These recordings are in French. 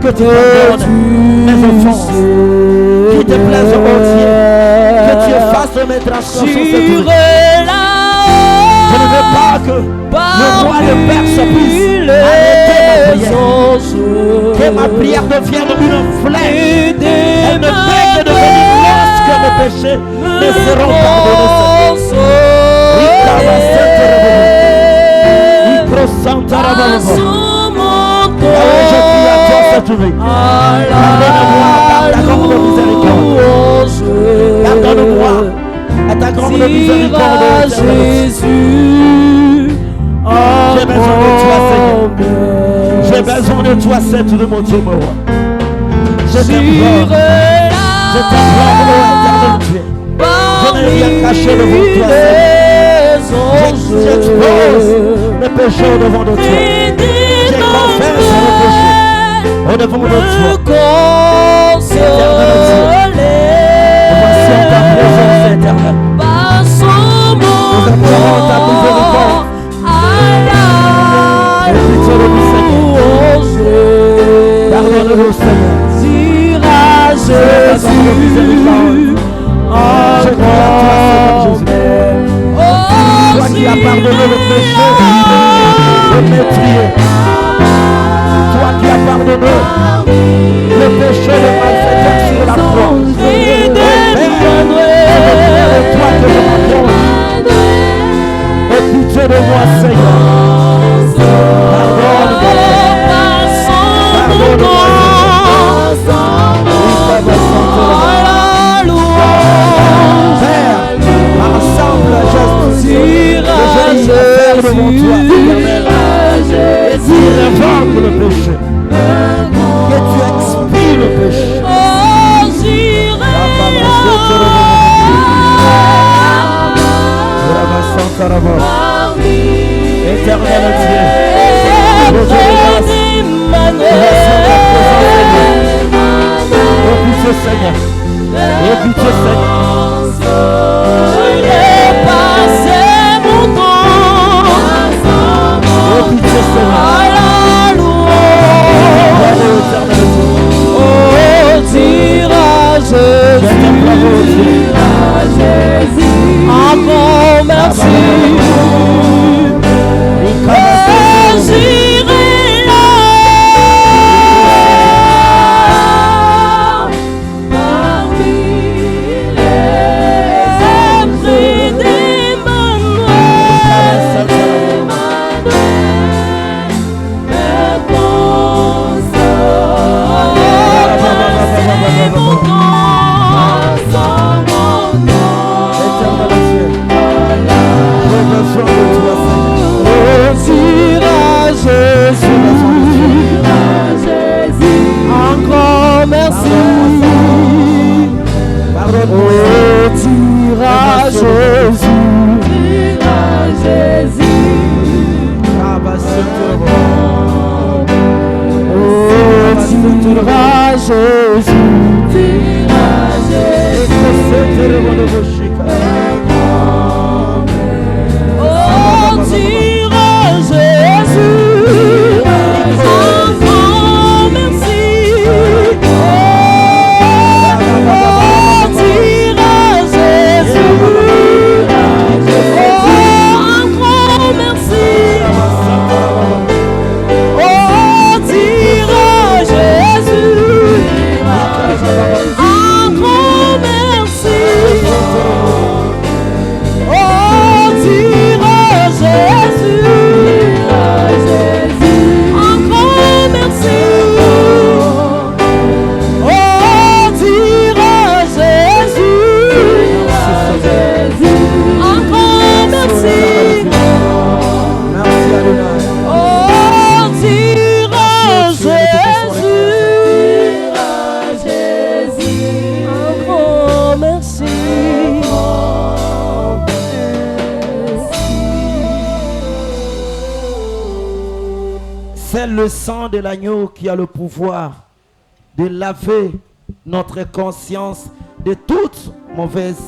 que tu pardonnes mes offenses, qu'il te plaise entier, que tu effaces mes transgressions cette nuit. Je ne veux pas que le roi de Perse puisse arrêter ma prière, que ma prière devienne une flèche, elle ne fait que devenir lorsque mes péchés me seront pardonnés. Je prie à toi cette nuit. Pardonne-moi par ta grande miséricorde. Pardonne-moi à ta grande miséricorde. Jésus, j'ai besoin de toi, Seigneur. J'ai besoin de toi, cette de mon Dieu, mon roi. Je t'implore, mon éternel Dieu. Je n'ai rien caché devant toi, Seigneur. J'expose mes péchés devant de toi. Je confesse mes péchés au devant de toi. Éternel Dieu, voici en ta présence éternelle. Nous implorons ta miséricorde. Et pitié de nous, Seigneur. Pardonne-nous, Seigneur. Jésus, je crie à toi, Seigneur Jésus. Toi qui as pardonné le péché de méprier. Toi qui as pardonné le péché de malfaiteur sur la croix. Toi que je m'approche. Et pitié de moi, Seigneur. Pardonne-moi. Pardonne-moi. Père, ensemble, Jésus, que je faire devant toi, éternel, et tu révoques le péché, que tu expies le péché. Éternel Dieu, je te remercie. Oh pitié Seigneur, oh pitié Seigneur. J'ai passé mon temps. Oh pitié Seigneur. À la louange. Oh, dire à Jésus, encore merci. Oh, j'irai là. C'est le sang de l'agneau qui a le pouvoir de laver notre conscience de toute mauvaise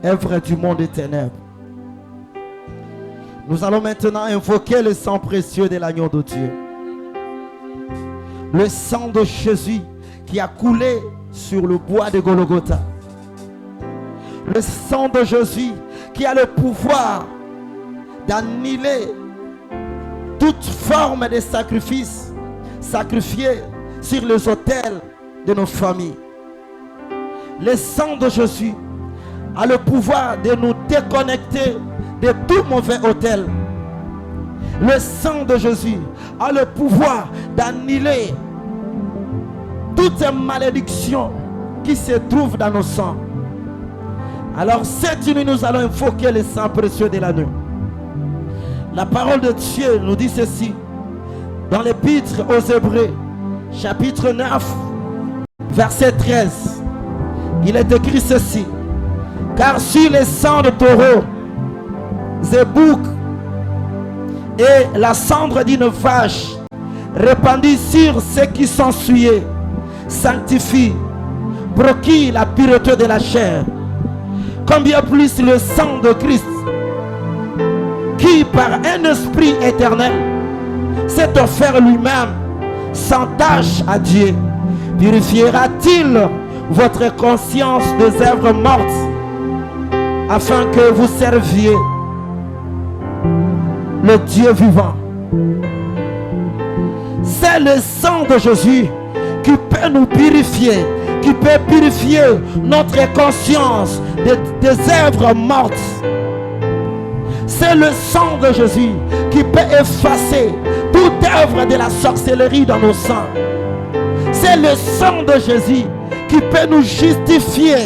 œuvre du monde des ténèbres. Nous allons maintenant invoquer le sang précieux de l'agneau de Dieu. Le sang de Jésus qui a coulé sur le bois de Golgotha. Le sang de Jésus qui a le pouvoir d'annihiler toute forme de sacrifice sacrifié sur les autels de nos familles. Le sang de Jésus a le pouvoir de nous déconnecter de tout mauvais autel. Le sang de Jésus a le pouvoir d'annihiler toutes ces malédictions qui se trouvent dans nos sangs. Alors cette nuit, nous allons invoquer le sang précieux de l'agneau. La parole de Dieu nous dit ceci dans l'épître aux Hébreux, chapitre 9, verset 13. Il est écrit ceci: car sur les sangs de taureaux et boucs et la cendre d'une vache répandue sur ceux qui sont souillés sanctifie, procure la pureté de la chair. Combien plus le sang de Christ, qui par un esprit éternel s'est offert lui-même sans tâche à Dieu, purifiera-t-il votre conscience des œuvres mortes afin que vous serviez le Dieu vivant. C'est le sang de Jésus qui peut nous purifier, qui peut purifier notre conscience des œuvres mortes. C'est le sang de Jésus qui peut effacer toute œuvre de la sorcellerie dans nos sangs. C'est le sang de Jésus qui peut nous justifier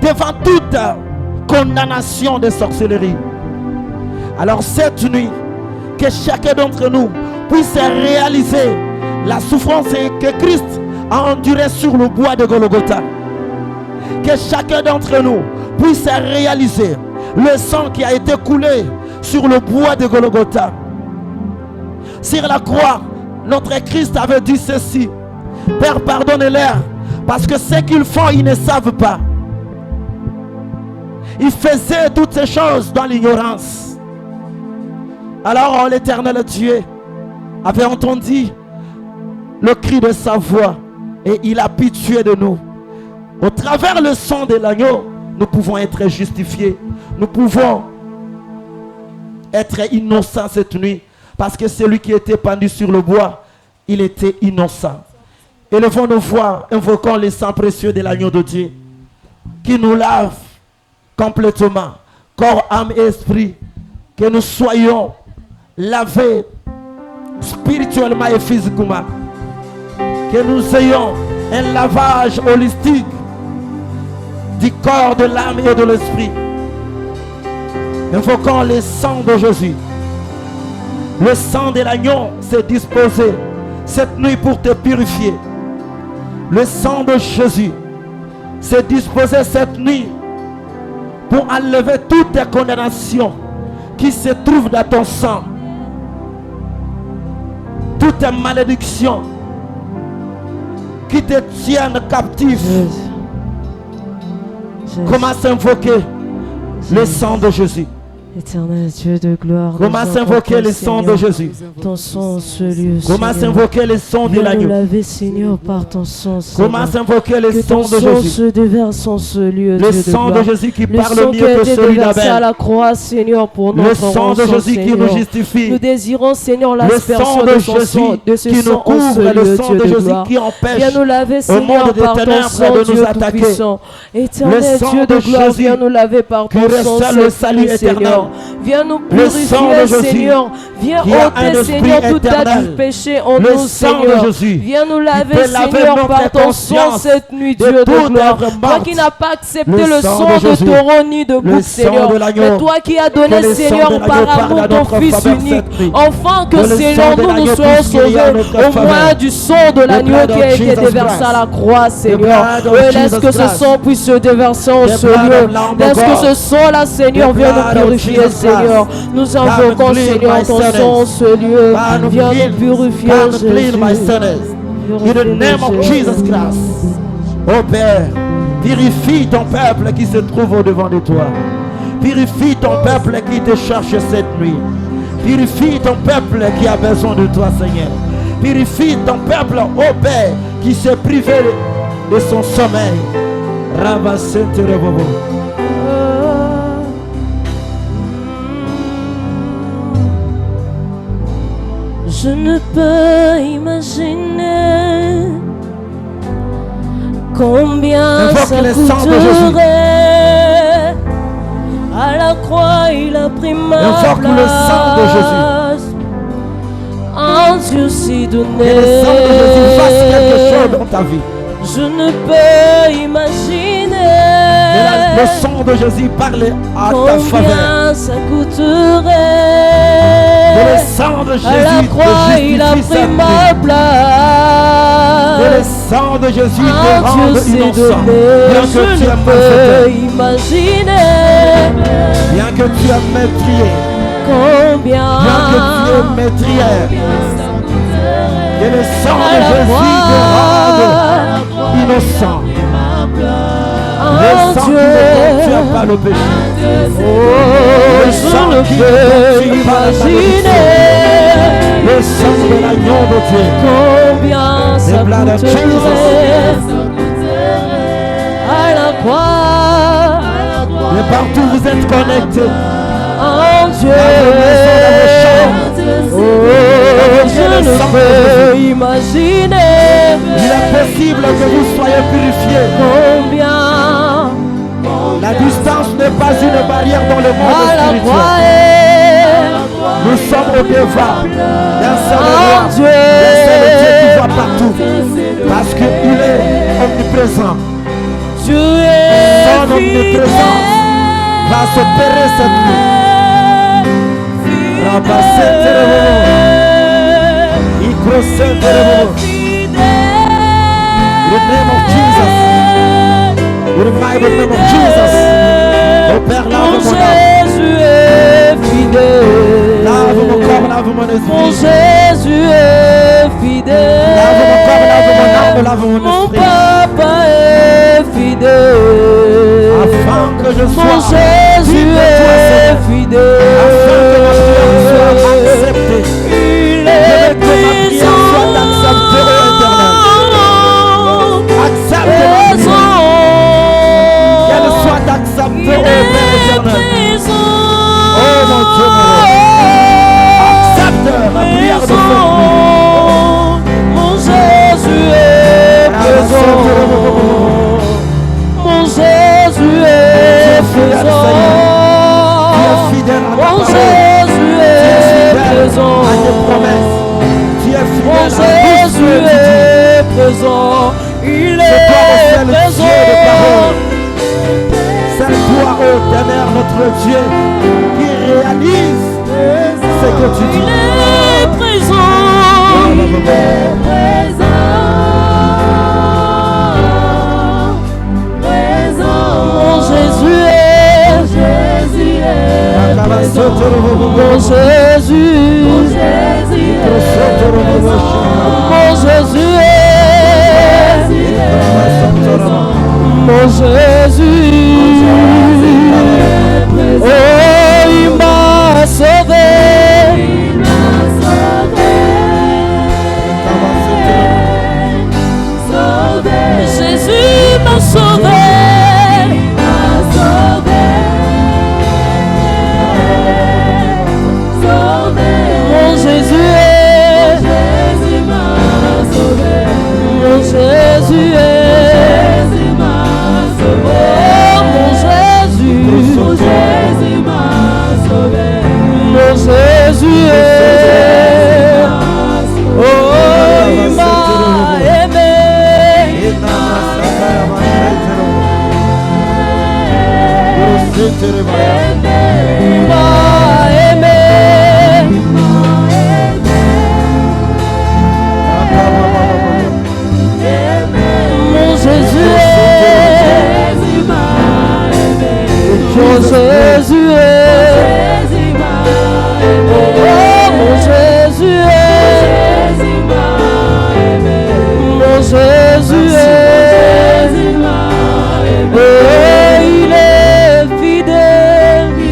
devant toute condamnation de sorcellerie. Alors cette nuit, que chacun d'entre nous puisse réaliser la souffrance que Christ a endurée sur le bois de Golgotha. Que chacun d'entre nous puisse réaliser le sang qui a été coulé sur le bois de Golgotha. Sur la croix, notre Christ avait dit ceci: Père, pardonne-leur, parce que ce qu'ils font, ils ne savent pas. Il faisait toutes ces choses dans l'ignorance. Alors l'Éternel Dieu avait entendu le cri de sa voix et il a pitié de nous. Au travers le sang de l'agneau, nous pouvons être justifiés. Nous pouvons être innocents cette nuit, parce que celui qui était pendu sur le bois, il était innocent. Élevons nos voix, invoquons le sang précieux de l'agneau de Dieu, qui nous lave complètement, corps, âme et esprit. Que nous soyons lavés spirituellement et physiquement. Que nous ayons un lavage holistique du corps, de l'âme et de l'esprit. Invoquons le sang de Jésus. Le sang de l'agneau s'est disposé cette nuit pour te purifier. Le sang de Jésus s'est disposé cette nuit pour enlever toutes les condamnations qui se trouvent dans ton sang. Toutes les malédictions qui te tiennent captif. Commence à invoquer le sang de Jésus. Éternel Dieu de gloire, commence à invoquer le sang de Jésus. Ton sang, ce lieu. Commence à invoquer le sang de l'agneau. Laver, Seigneur, par ton sang. Commence à invoquer le sang de Jésus. Se déverse en ce lieu. Le sang de Jésus qui parle mieux que celui d'Abel. À la croix, Seigneur, pour notre le sang de Jésus qui nous justifie. Nous désirons, Seigneur, l'aspersion de Jésus qui nous couvre, le sang de Jésus qui empêche viens nous laver, Seigneur, par ton sang, Dieu tout-puissant. Éternel Dieu de gloire, viens nous laver par ton sang, le salut éternel. Viens nous purifier, Seigneur. Viens ôter, Seigneur, tout tas de péché en nous, Seigneur. Viens nous laver, Seigneur, par ton sang cette nuit, Dieu de gloire. Toi qui n'as pas accepté le sang de taureau ni de bouc, Seigneur. Mais toi qui as donné, Seigneur, par amour ton Fils unique. Enfin que, Seigneur, nous soyons sauvés au moyen du sang de l'agneau qui a été déversé à la croix, Seigneur. Laisse que ce sang puisse se déverser en ce lieu. Laisse que ce sang-là, Seigneur, vienne nous purifier, Seigneur. Nous invoquons, Seigneur, ton sang, ce lieu. Viens nous purifier, Jésus. In the name of Jesus Christ. Oh Père, purifie ton peuple qui se trouve au-devant de toi. Purifie ton peuple qui te cherche cette nuit. Purifie ton peuple qui a besoin de toi, Seigneur. Purifie ton peuple, ô Père, qui s'est privé de son sommeil. Je ne peux imaginer combien ça coûterait. À la croix, il a pris ma place. Le sang de Jésus. Un Dieu si donné. Que le sang de Jésus fasse quelque chose dans ta vie. Je ne peux imaginer. Le sang de Jésus parle à ta faveur. Combien ça coûterait. Que le sang de Jésus à la croix, il a pris ma place. Que le sang de Jésus te rende innocent. Bien que tu aies imaginer. Bien que tu aies meurtrier. Combien. Bien que tu aies meurtrier. Que le sang de Jésus te rende innocent. Le sang qui ne contient pas le péché. Le sang qui ne contient pas la malédiction. Le sang de l'agneau de Dieu. Combien ça coûterait à la croix. Et partout vous êtes connectés. En Dieu. Oh, je ne peux imaginer. Il est possible que vous soyez purifiés. Combien. La distance n'est pas une barrière dans le monde spirituel. Nous sommes au devant d'un seul Dieu qui voit partout. Parce qu'il est omniprésent. Dieu est son omniprésence va s'opérer cette nuit. The name of Jesus. The mighty name of Jesus. Au Père, lave mon âme. Jésus est fidèle. Lave mon corps, lave mon esprit. Mon Jésus est fidèle. Lave mon corps, lave mon âme, lave mon esprit. Mon papa est fidèle. Afin que je sois. Mon Jésus est fidèle. Afin que ma prière soit acceptée. Il est présent. Accepte ma prière. Qu'elle soit acceptée au Père éternel. Oh mon Dieu, accepte ma prière de cette nuit. Mon Jésus est présent. Mon Jésus est présent. Mon Jésus est présent. Mon Jésus est présent. Il est présent. C'est toi, ô Ténèbre, notre Dieu, qui réalise ce que tu dis. Il est présent. Il est présent. Mon Jésus est présent. Mon Jésus. Mon Jésus est mon Jésus, oh, il m'a sauvé, Jésus m'a sauvé, mon Jésus est, mon Jésus est. Jésus est, oh, il m'a aimé, il m'a aimé, mon Jésus est, mon Jésus est. Jésus est, oh, il est fidèle, il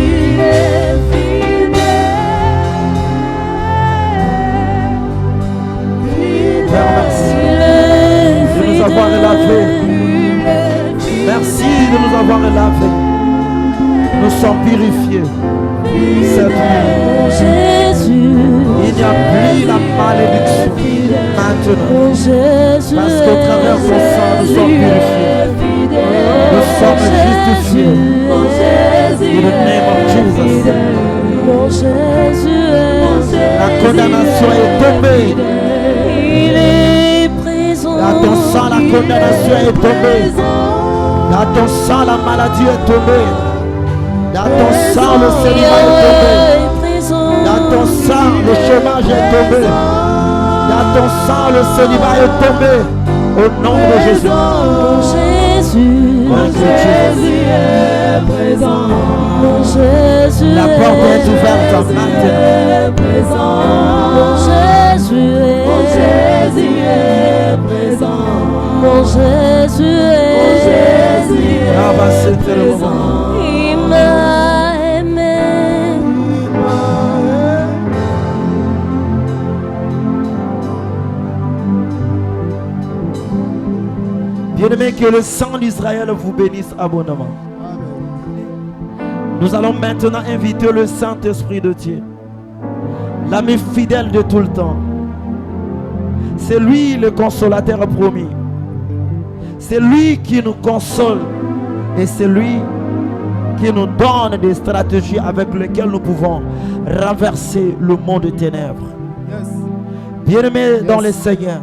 Jésus, il n'y a plus la malédiction maintenant. Parce qu'au travers de son sang, nous sommes purifiés. Nous sommes justifiés. In the name of Jesus. La condamnation est tombée. Il est présent. Dans ton sang, la condamnation est tombée. Dans ton sang, la maladie est tombée. Dans ton sang, le célibat est tombé. Dans ton sang, le chômage est tombé. Dans ton sang, le célibat est tombé. Au nom de Jésus. Mon Jésus est présent. Mon Jésus la porte est ouverte maintenant. Mon Jésus est présent. Mon Jésus est présent. Il m'a aimé. Bien-aimé, que le sang d'Israël vous bénisse abondamment. Nous allons maintenant inviter le Saint-Esprit de Dieu, l'ami fidèle de tout le temps. C'est lui le consolateur promis. C'est lui qui nous console et c'est lui qui nous donne des stratégies avec lesquelles nous pouvons renverser le monde des ténèbres. Bien-aimés dans le Seigneur,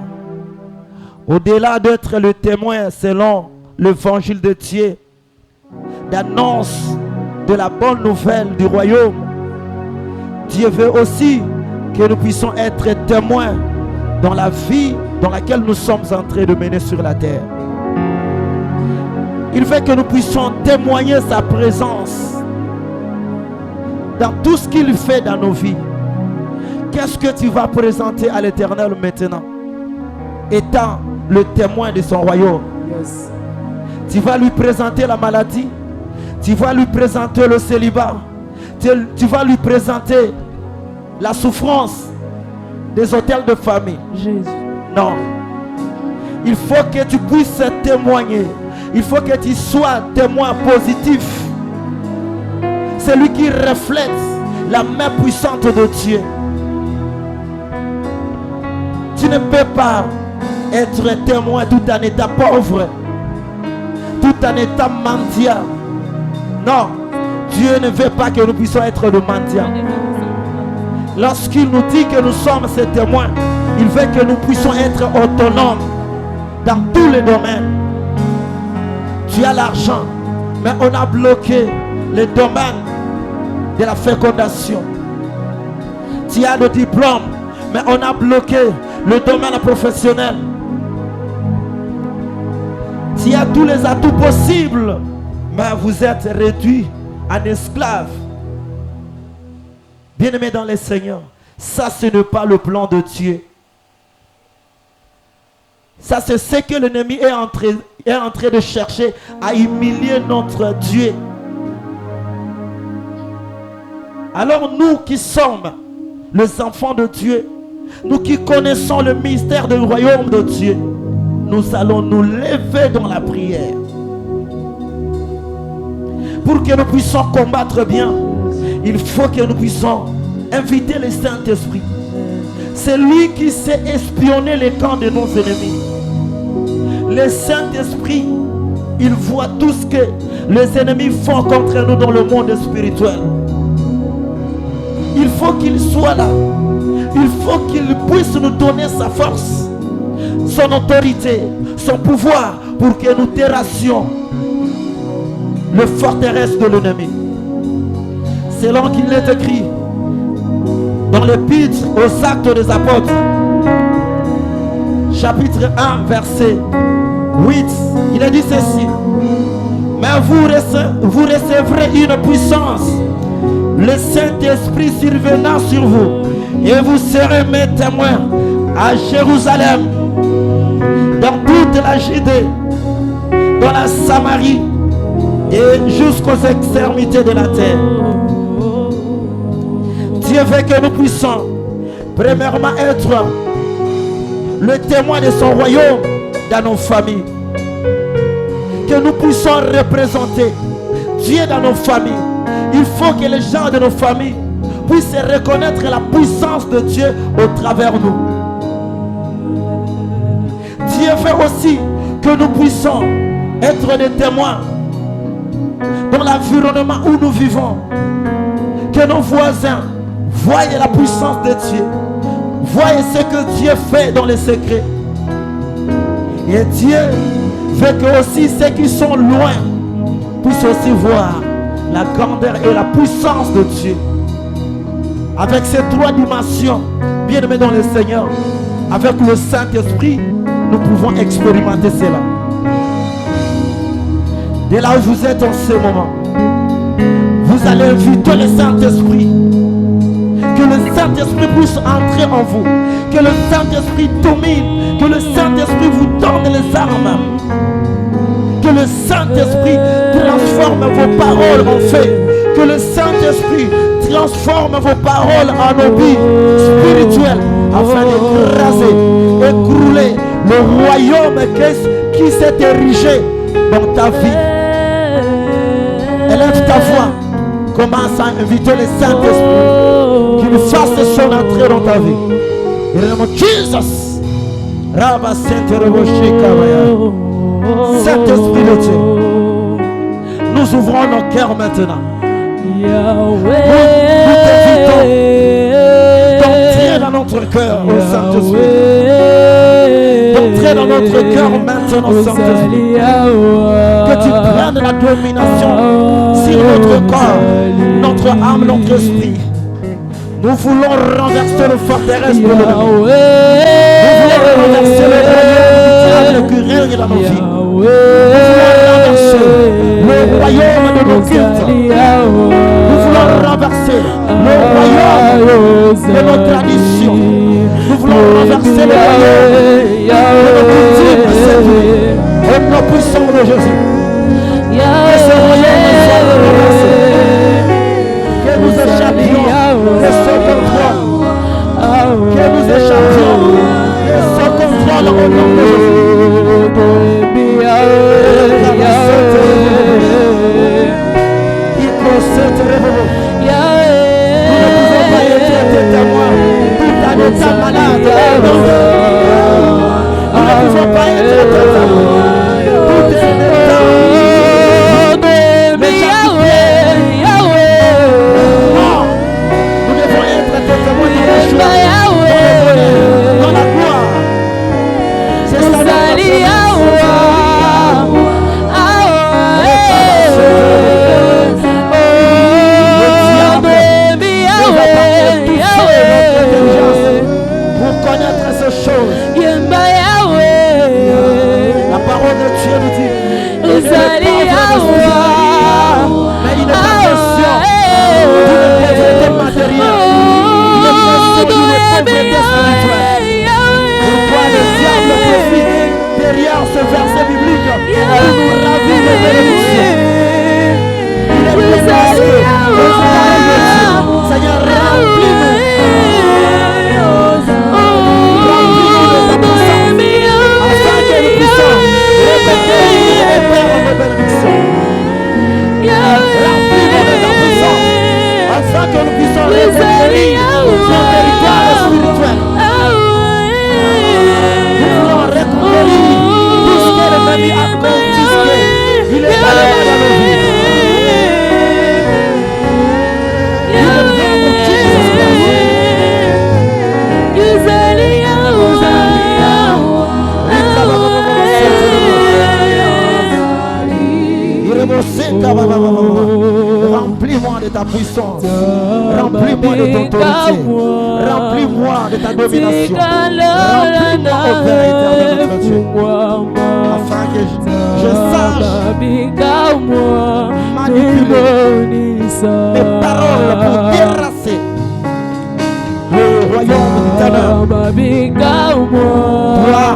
au-delà d'être le témoin selon l'évangile de Dieu, d'annonce de la bonne nouvelle du royaume, Dieu veut aussi que nous puissions être témoins dans la vie dans laquelle nous sommes en train de mener sur la terre. Il veut que nous puissions témoigner sa présence dans tout ce qu'il fait dans nos vies. Qu'est-ce que tu vas présenter à l'Éternel maintenant, étant le témoin de son royaume? Tu vas lui présenter la maladie, tu vas lui présenter le célibat, tu vas lui présenter la souffrance des hôtels de famille. Jésus. Non. Il faut que tu puisses témoigner. Il faut que tu sois témoin positif. C'est lui qui reflète la main puissante de Dieu. Tu ne peux pas être témoin tout en étant pauvre, tout en étant mendiant. Non, Dieu ne veut pas que nous puissions être de mendiants. Lorsqu'il nous dit que nous sommes ses témoins, il veut que nous puissions être autonomes dans tous les domaines. Tu as l'argent, mais on a bloqué le domaine de la fécondation. Tu as le diplôme, mais on a bloqué le domaine professionnel. Tu as tous les atouts possibles, mais vous êtes réduit en esclave. Bien-aimés dans le Seigneur, ça ce n'est pas le plan de Dieu. Ça c'est ce que l'ennemi est en train de chercher, à humilier notre Dieu. Alors nous qui sommes les enfants de Dieu, nous qui connaissons le mystère du royaume de Dieu, nous allons nous lever dans la prière pour que nous puissions combattre bien. Il faut que nous puissions inviter le Saint-Esprit. C'est lui qui sait espionner les camps de nos ennemis. Le Saint-Esprit, il voit tout ce que les ennemis font contre nous dans le monde spirituel. Il faut qu'il soit là. Il faut qu'il puisse nous donner sa force, son autorité, son pouvoir, pour que nous terrassions le forteresse de l'ennemi. Selon qu'il est écrit dans l'Épître aux Actes des Apôtres, chapitre 1, verset 8, il a dit ceci: mais vous recevrez une puissance, le Saint-Esprit survenant sur vous, et vous serez mes témoins à Jérusalem, dans toute la Judée, dans la Samarie et jusqu'aux extrémités de la terre. Dieu veut que nous puissions premièrement être le témoin de son royaume dans nos familles, que nous puissions représenter Dieu dans nos familles. Il faut que les gens de nos familles puisse reconnaître la puissance de Dieu au travers de nous. Dieu fait aussi que nous puissions être des témoins dans l'environnement où nous vivons. Que nos voisins voient la puissance de Dieu, voient ce que Dieu fait dans les secrets. Et Dieu veut que aussi ceux qui sont loin puissent aussi voir la grandeur et la puissance de Dieu. Avec ces trois dimensions, bien aimés dans le Seigneur, avec le Saint-Esprit, nous pouvons expérimenter cela. Dès là où vous êtes en ce moment, vous allez inviter le Saint-Esprit. Que le Saint-Esprit puisse entrer en vous. Que le Saint-Esprit domine. Que le Saint-Esprit vous donne les armes. Que le Saint-Esprit transforme vos paroles en faits. Que le Saint-Esprit transforme vos paroles en obéis spirituels afin d'écraser, écrouler le royaume qui s'est érigé dans ta vie. Élève ta voix. Commence à inviter le Saint-Esprit qu'il fasse son entrée dans ta vie. Et le nom de Jesus. Rabba Saint-Esprit de Dieu, nous ouvrons nos cœurs maintenant. Nous t'invitons d'entrer dans notre cœur, au Saint-Esprit. D'entrer dans notre cœur maintenant, Saint-Esprit. Que tu prennes la domination sur notre corps, notre âme, notre esprit. Nous voulons renverser le forteresse de l'ennemi. Nous voulons renverser le royaume qui règne dans nos vies. Nous voulons renverser le royaume de nos cultes. Nous voulons renverser le royaume de nos traditions. Nous voulons renverser le royaume de nos coutumes de cette vie. Au nom puissant de Jésus. Que ce royaume soit renversé. Que nous échappions de ce contrôle. Que nous échappions de ce contrôle au nom de Jésus. Il procède de réveiller. Nous ne pouvons pas être témoins tout en état malade. Nous ne pouvons pas être témoins tout en état. Dans la gloire, c'est ça notre pour connaître ces choses. La parole de Dieu nous dit, mais il n'est pas question d'une pauvreté matérielle. Pourquoi le diable profite derrière ce verset biblique pour nous ravir de bénédictions? Il est plus parce que nous parlons de Dieu. Seigneur, remplis-nous. Remplis-nous de ta puissance afin que nous puissions récupérer et perdre nos bénédictions. Remplis-nous de ta puissance afin que nous puissions récupérer nos territoires spirituels. Nous voulons récupérer tout ce que l'ennemi a confisqué. Il est allé dans nos vies. Il est vraiment Jesus Christ. Remplis-moi de ta puissance. Remplis-moi de ton autorité. Remplis-moi de ta domination. Remplis-moi au Père éternel notre Dieu. Afin que je sache manipuler mes paroles pour terrasser le royaume du ténèbre. Toi,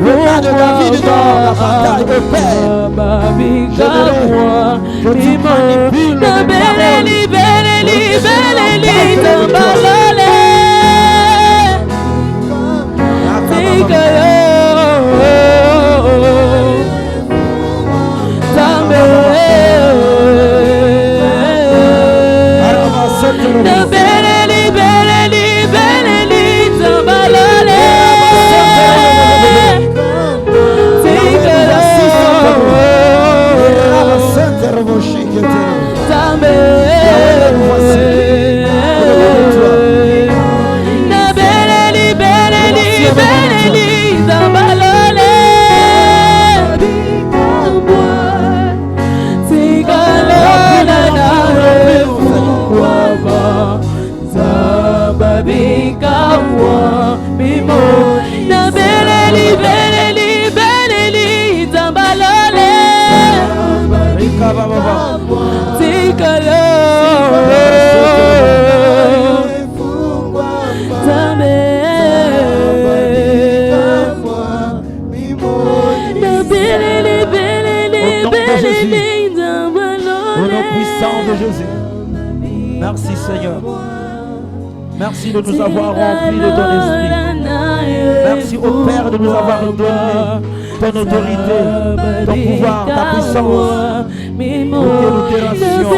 le cas de David dans la bataille de Père. Je veux que tu manipules mes paroles. Merci Seigneur. Merci de nous avoir remplis de ton esprit. Merci au Père de nous avoir donné ton autorité, ton pouvoir, ta puissance, pour que nous terrassions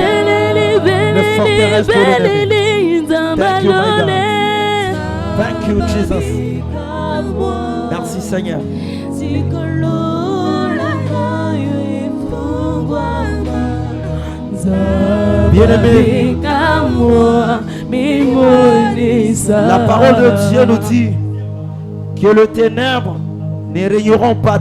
les forteresses de l'ennemi. Thank you, my God. Thank you, Jesus. Merci Seigneur. Bien-aimé, la parole de Dieu nous dit que les ténèbres ne régneront pas